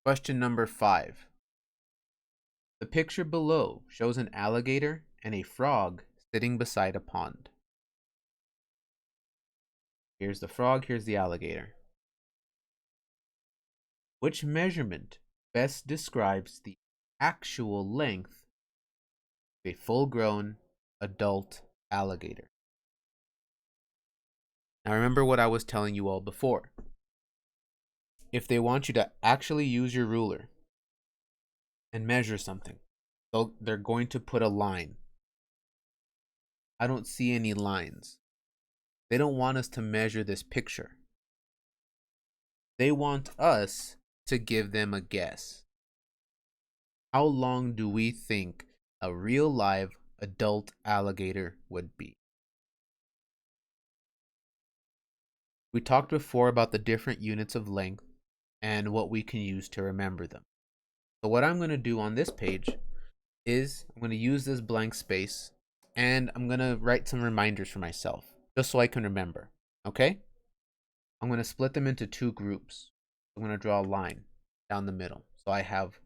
Question number 5. The picture below shows an alligator and a frog sitting beside a pond. Here's the frog, here's the alligator. Which measurement best describes the actual length of a full-grown adult alligator? Now remember what I was telling you all before. If they want you to actually use your ruler and measure something, they're going to put a line. I don't see any lines. They don't want us to measure this picture. They want us to give them a guess. How long do we think a real live adult alligator would be? We talked before about the different units of length and what we can use to remember them. So what I'm going to do on this page is I'm going to use this blank space and I'm going to write some reminders for myself just so I can remember. Okay? I'm going to split them into 2 groups. I'm going to draw a line down the middle. So I have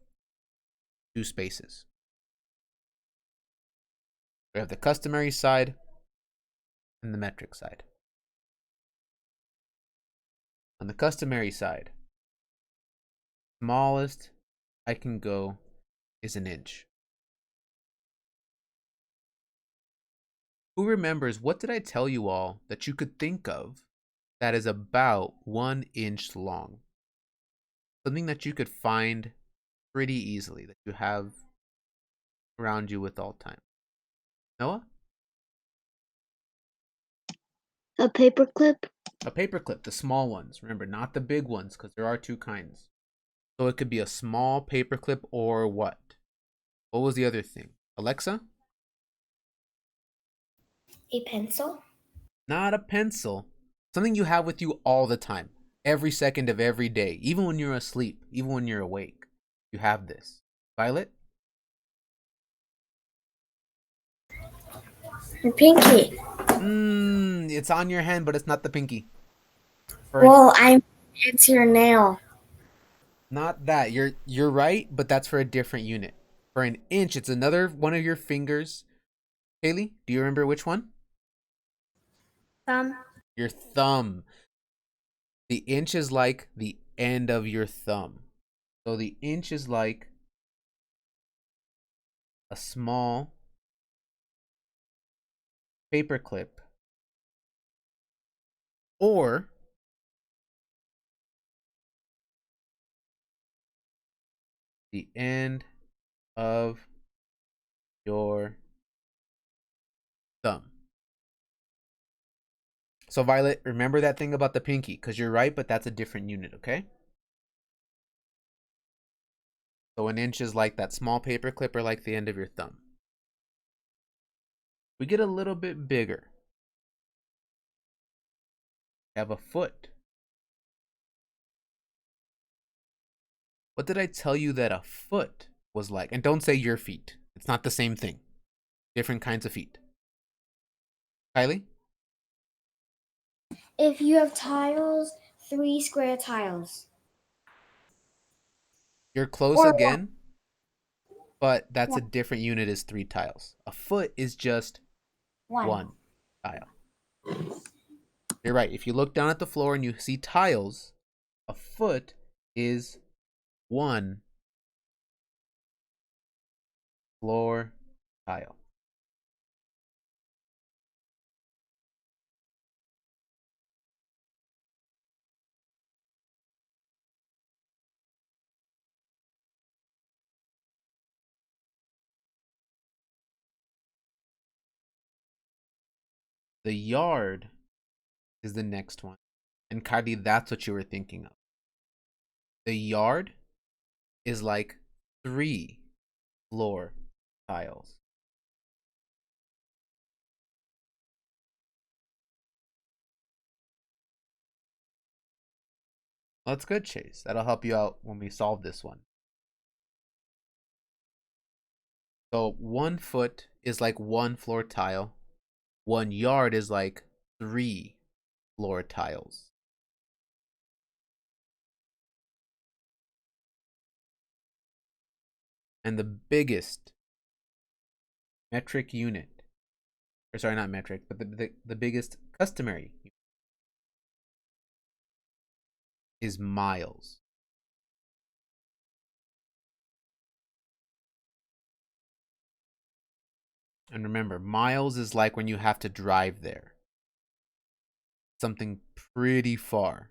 2 spaces. We have the customary side and the metric side. On the customary side, smallest I can go is an inch. Who remembers, what did I tell you all that you could think of that is about 1 inch long? Something that you could find pretty easily, that you have around you with all time. Noah? A paperclip? A paperclip, the small ones. Remember, not the big ones, because there are 2 kinds. So it could be a small paperclip or what? What was the other thing? Alexa? A pencil? Not a pencil. Something you have with you all the time. Every second of every day. Even when you're asleep. Even when you're awake. You have this. Violet? A pinky. It's on your hand, but it's not the pinky. It's your nail. Not that. You're right, but that's for a different unit. For an inch, it's another one of your fingers. Haley, do you remember which one? Thumb. Your thumb. The inch is like the end of your thumb. So the inch is like a small paperclip or the end of your thumb. So Violet, remember that thing about the pinky, because you're right, but that's a different unit, okay? So an inch is like that small paperclip or like the end of your thumb. We get a little bit bigger. We have a foot. What did I tell you that a foot was like? And don't say your feet. It's not the same thing. Different kinds of feet. Kylie? If you have tiles, 3 square tiles. You're close Or again, but that's a one. different unit as 3 tiles. A foot is just One. 1 tile. You're right. If you look down at the floor and you see tiles, a foot is 1 floor tile. The yard is the next one. And Kylie, that's what you were thinking of. The yard is like 3 floor tiles. Well, that's good, Chase. That'll help you out when we solve this one. So 1 foot is like 1 floor tile. 1 yard is like 3 floor tiles. And the biggest metric unit, or sorry, not metric, but the biggest customary unit is miles. And remember, miles is like when you have to drive there. Something pretty far.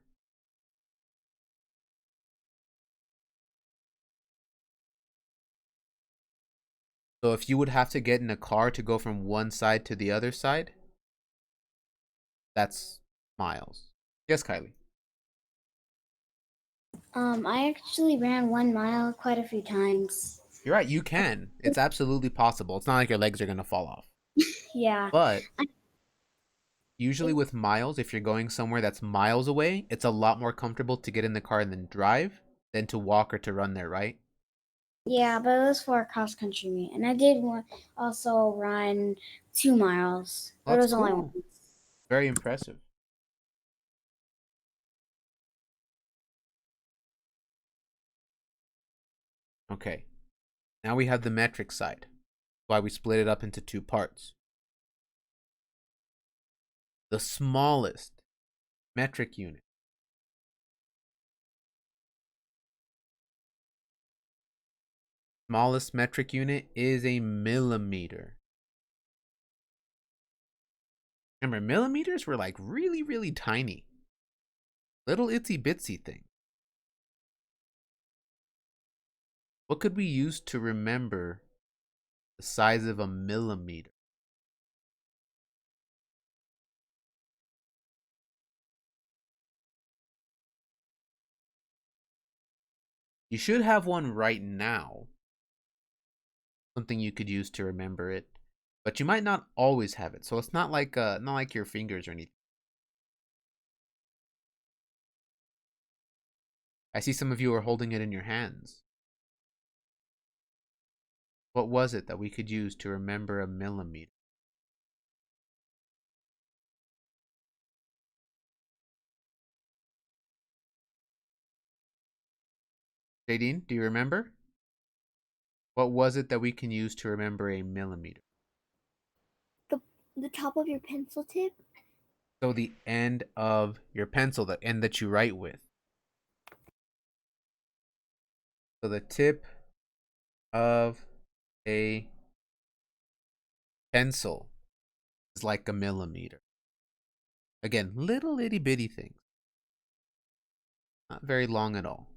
So if you would have to get in a car to go from one side to the other side, that's miles. Yes, Kylie. I actually ran 1 mile quite a few times. You're right, you can. It's absolutely possible. It's not like your legs are going to fall off. Yeah. But I, usually with miles, if you're going somewhere that's miles away, it's a lot more comfortable to get in the car and then drive than to walk or to run there, right? yeah, but it was for a cross country meet, and I did also run 2 miles, Well, but it that's was only cool. one. Very impressive. Okay. Now we have the metric side. Why we split it up into two parts. The smallest metric unit is a millimeter. Remember, millimeters were like really, really tiny. Little itsy bitsy thing. What could we use to remember the size of a millimeter? You should have one right now. Something you could use to remember it. But you might not always have it. So it's not like your fingers or anything. I see some of you are holding it in your hands. What was it that we could use to remember a millimeter? Jadine, do you remember? What was it that we can use to remember a millimeter? The top of your pencil tip? So the end of your pencil, the end that you write with. So the tip of a pencil is like a millimeter. Again, little itty bitty things. Not very long at all.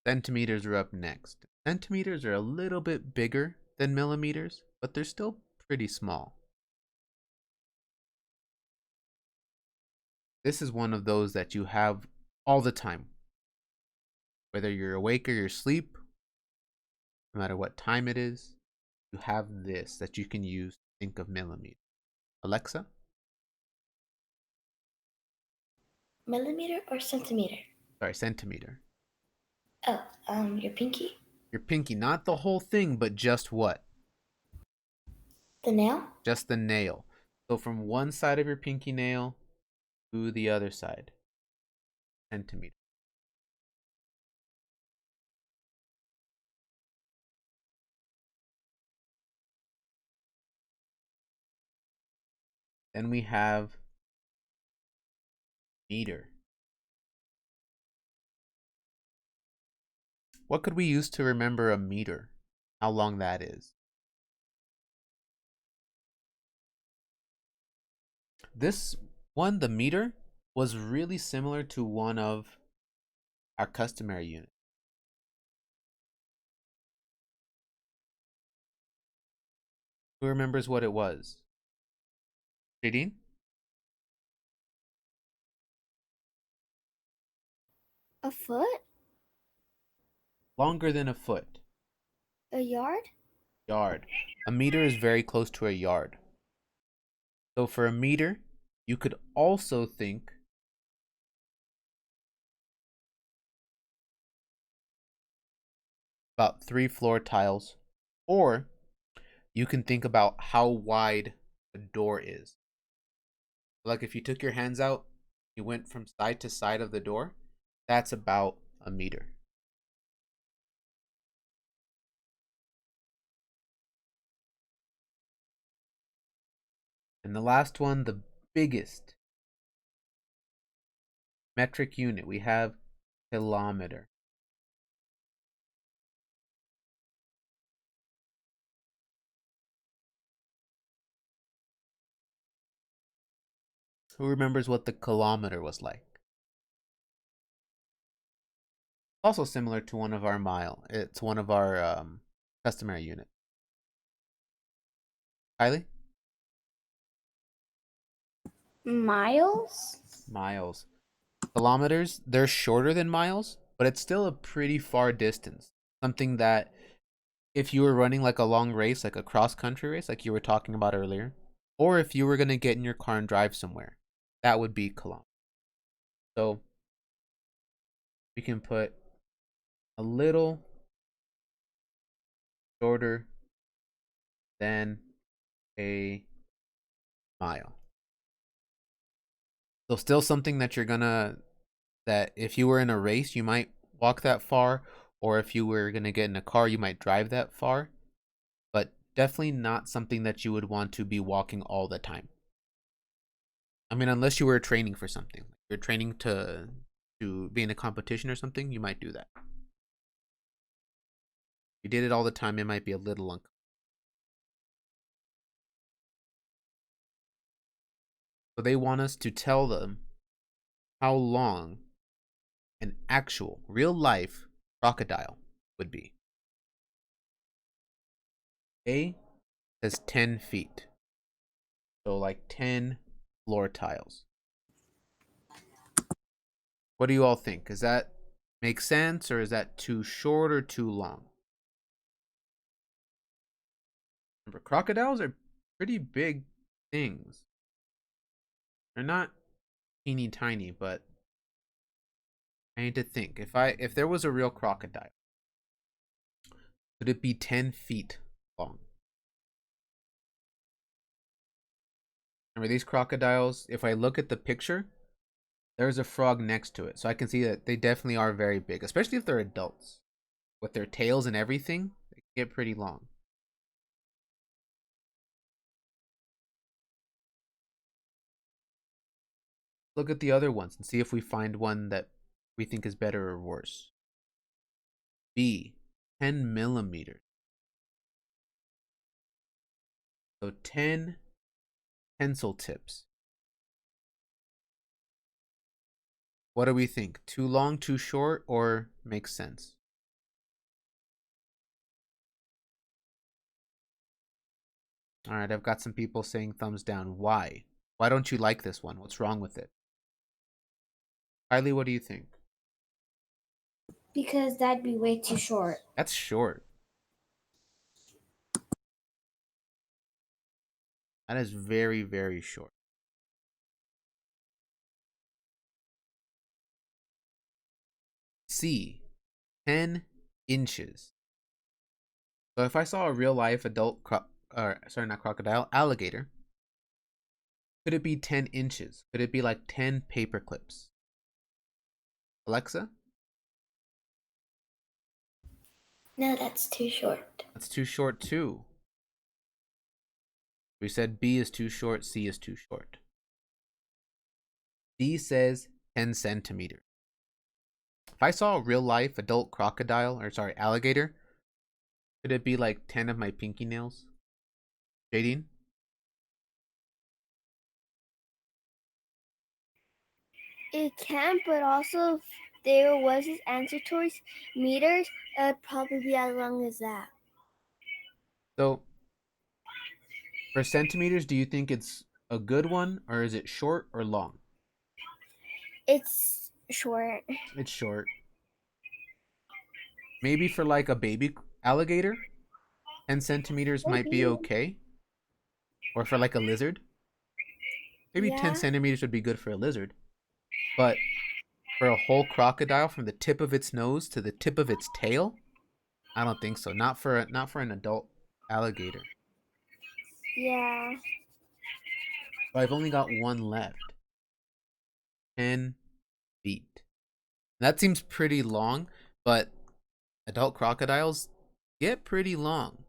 Centimeters are up next. Centimeters are a little bit bigger than millimeters, but they're still pretty small. This is one of those that you have all the time. Whether you're awake or you're asleep, no matter what time it is, you have this that you can use to think of millimeters. Alexa? Millimeter or centimeter? Sorry, centimeter. Oh, your pinky? Your pinky, not the whole thing, but just what? The nail? Just the nail. So from one side of your pinky nail to the other side. Centimeter. Then we have meter. What could we use to remember a meter? How long that is? This one, the meter, was really similar to one of our customary units. Who remembers what it was? Jadine? A foot? Longer than a foot. A yard? Yard. A meter is very close to a yard. So for a meter, you could also think about 3 floor tiles, or you can think about how wide a door is. Like if you took your hands out, you went from side to side of the door, that's about a meter. And the last one, the biggest metric unit, we have kilometer. Who remembers what the kilometer was like? Also similar to one of our mile. It's one of our customary units. Kylie? Miles? Miles. Kilometers, they're shorter than miles, but it's still a pretty far distance. Something that if you were running like a long race, like a cross country race, like you were talking about earlier, or if you were going to get in your car and drive somewhere, that would be kilometers. So we can put a little shorter than a mile. So still something that that if you were in a race, you might walk that far, or if you were gonna get in a car, you might drive that far, but definitely not something that you would want to be walking all the time. I mean, unless you were training for something. You're training to be in a competition or something, you might do that. If you did it all the time, it might be a little uncomfortable. So they want us to tell them how long an actual, real life crocodile would be. A says 10 feet. So like 10 floor tiles. What do you all think? Does that make sense, or is that too short or too long? Remember, crocodiles are pretty big things. They're not teeny tiny, but I need to think. If there was a real crocodile, could it be 10 feet long? Remember, these crocodiles, if I look at the picture, there's a frog next to it. So I can see that they definitely are very big, especially if they're adults. With their tails and everything, they get pretty long. Look at the other ones and see if we find one that we think is better or worse. B, 10 millimeters. So 10 pencil tips. What do we think? Too long, too short, or makes sense? All right, I've got some people saying thumbs down. Why? Why don't you like this one? What's wrong with it? Kylie, what do you think? Because that'd be way too short. That's short. That is very, very short. C, 10 inches. So if I saw a real life adult, not crocodile, alligator, could it be 10 inches? Could it be like 10 paper clips? Alexa? No, that's too short. That's too short too. We said B is too short, C is too short. D says 10 centimeters. If I saw a real life adult crocodile, alligator, could it be like 10 of my pinky nails? Jadine? It can, but also if there was his answer choice meters, it would probably be as long as that. So, for centimeters, do you think it's a good one, or is it short or long? It's short. It's short. Maybe for like a baby alligator, 10 centimeters might be okay. Or for like a lizard. Maybe 10 centimeters would be good for a lizard. But for a whole crocodile, from the tip of its nose to the tip of its tail, I don't think so. Not for an adult alligator. Yeah. So I've only got one left. 10 feet. That seems pretty long, but adult crocodiles get pretty long.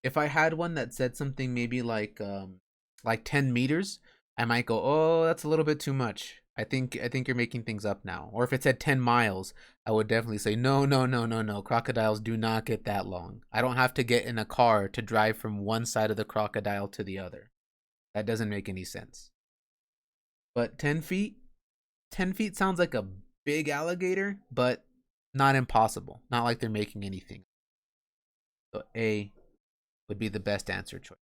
If I had one that said something maybe like 10 meters, I might go, "Oh, that's a little bit too much. I think you're making things up now." Or if it said 10 miles, I would definitely say, "No, no, no, no, no. Crocodiles do not get that long. I don't have to get in a car to drive from one side of the crocodile to the other. That doesn't make any sense." But 10 feet? 10 feet sounds like a big alligator, but not impossible. Not like they're making anything. So A would be the best answer choice.